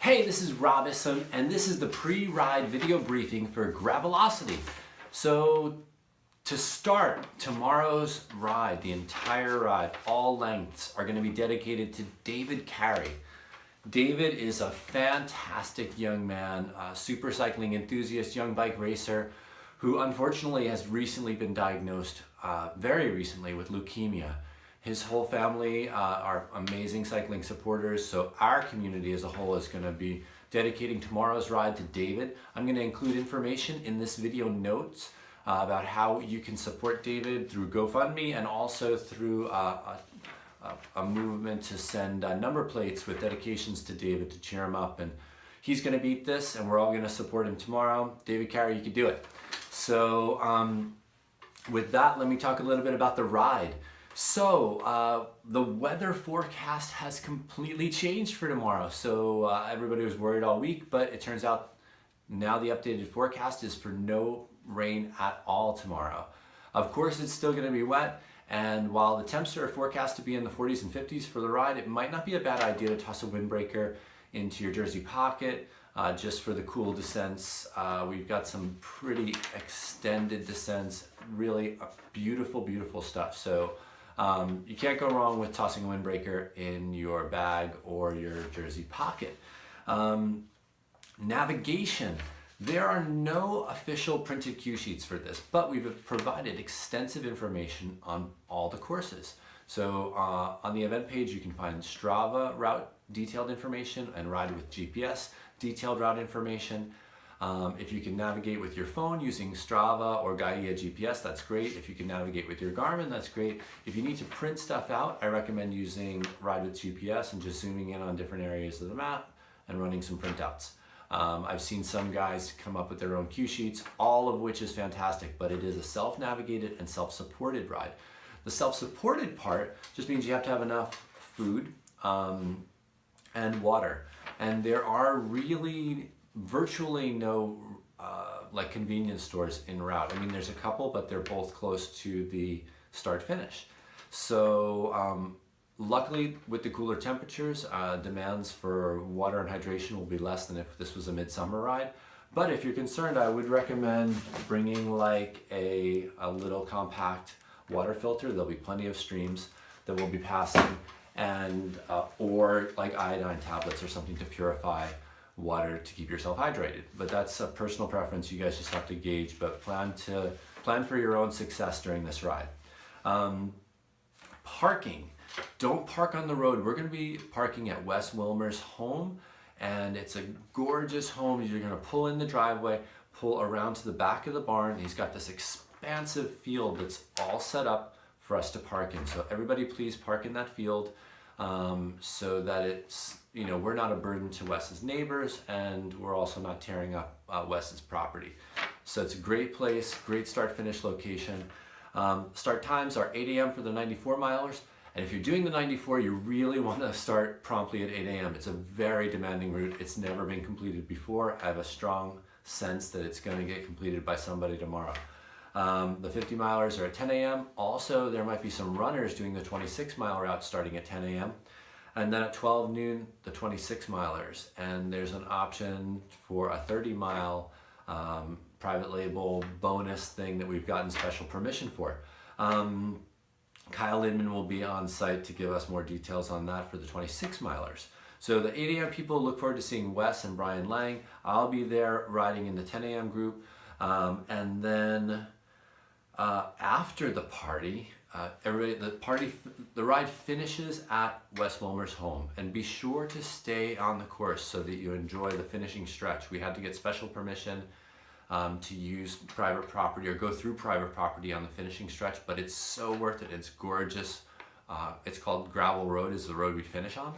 Hey, this is Robison, and this is the pre-ride video briefing for Gravelocity. So, to start tomorrow's ride, the entire ride, all lengths, are going to be dedicated to David Carey. David is a fantastic young man, a super cycling enthusiast, young bike racer, who unfortunately has recently been diagnosed, very recently, with leukemia. His whole family are amazing cycling supporters, so our community as a whole is going to be dedicating tomorrow's ride to David. I'm going to include information in this video notes about how you can support David through GoFundMe and also through a movement to send number plates with dedications to David to cheer him up. And he's going to beat this, and we're all going to support him tomorrow. David Carey, you can do it. So with that, let me talk a little bit about the ride. So the weather forecast has completely changed for tomorrow. So everybody was worried all week, but it turns out now the updated forecast is for no rain at all tomorrow. Of course, it's still going to be wet, and while the temps are forecast to be in the 40s and 50s for the ride, it might not be a bad idea to toss a windbreaker into your jersey pocket just for the cool descents. We've got some pretty extended descents, really beautiful, beautiful stuff. So you can't go wrong with tossing a windbreaker in your bag or your jersey pocket. Navigation. There are no official printed cue sheets for this, but we've provided extensive information on all the courses. So on the event page, you can find Strava route detailed information and Ride with GPS detailed route information. If you can navigate with your phone using Strava or Gaia GPS, that's great. If you can navigate with your Garmin, that's great. If you need to print stuff out, I recommend using Ride with GPS and just zooming in on different areas of the map and running some printouts. I've seen some guys come up with their own cue sheets, all of which is fantastic, but it is a self-navigated and self-supported ride. The self-supported part just means you have to have enough food and water. And there are really virtually no like convenience stores en route. I mean, there's a couple, but they're both close to the start finish. So luckily with the cooler temperatures, demands for water and hydration will be less than if this was a midsummer ride. But if you're concerned, I would recommend bringing like a little compact water filter. There'll be plenty of streams that will be passing, and or like iodine tablets or something to purify water to keep yourself hydrated. But that's a personal preference. You guys just have to gauge, but plan for your own success during this ride. Parking. Don't park on the road. We're going to be parking at Wes Wilmer's home, and it's a gorgeous home. You're going to pull in the driveway, pull around to the back of the barn. He's got this expansive field that's all set up for us to park in. So everybody please park in that field so that it's, you know, we're not a burden to Wes's neighbors, and we're also not tearing up Wes's property. So it's a great place, great start-finish location. Start times are 8 a.m. for the 94 milers. And if you're doing the 94, you really want to start promptly at 8 a.m. It's a very demanding route. It's never been completed before. I have a strong sense that it's going to get completed by somebody tomorrow. The 50 milers are at 10 a.m. Also, there might be some runners doing the 26 mile route starting at 10 a.m. And then at 12 noon, the 26 milers. And there's an option for a 30 mile private label bonus thing that we've gotten special permission for. Kyle Lindman will be on site to give us more details on that for the 26 milers. So the 8 a.m. people look forward to seeing Wes and Brian Lang. I'll be there riding in the 10 a.m. group. And then after the party, the ride finishes at Wes Wilmer's home. And be sure to stay on the course so that you enjoy the finishing stretch. We had to get special permission to use private property or go through private property on the finishing stretch, but it's so worth it. It's gorgeous. It's called Gravel Road, is the road we finish on.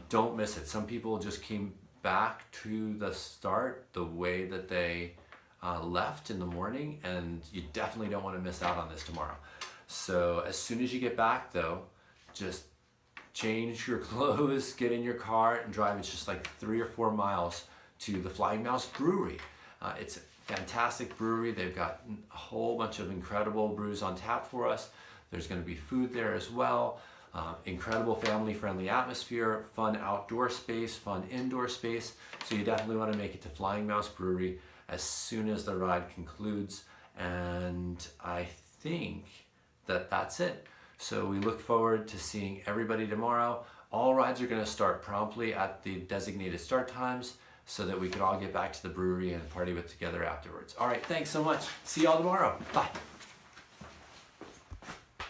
Don't miss it. Some people just came back to the start the way that they left in the morning, and you definitely don't want to miss out on this tomorrow. So as soon as you get back though, just change your clothes, get in your car and drive. It's just like 3 or 4 miles to the Flying Mouse Brewery. It's a fantastic brewery. They've got a whole bunch of incredible brews on tap for us. There's going to be food there as well. Incredible family-friendly atmosphere, fun outdoor space, fun indoor space. So you definitely want to make it to Flying Mouse Brewery as soon as the ride concludes. And I think that that's it. So we look forward to seeing everybody tomorrow. All rides are going to start promptly at the designated start times so that we can all get back to the brewery and party together afterwards. All right, thanks so much. See you all tomorrow. Bye.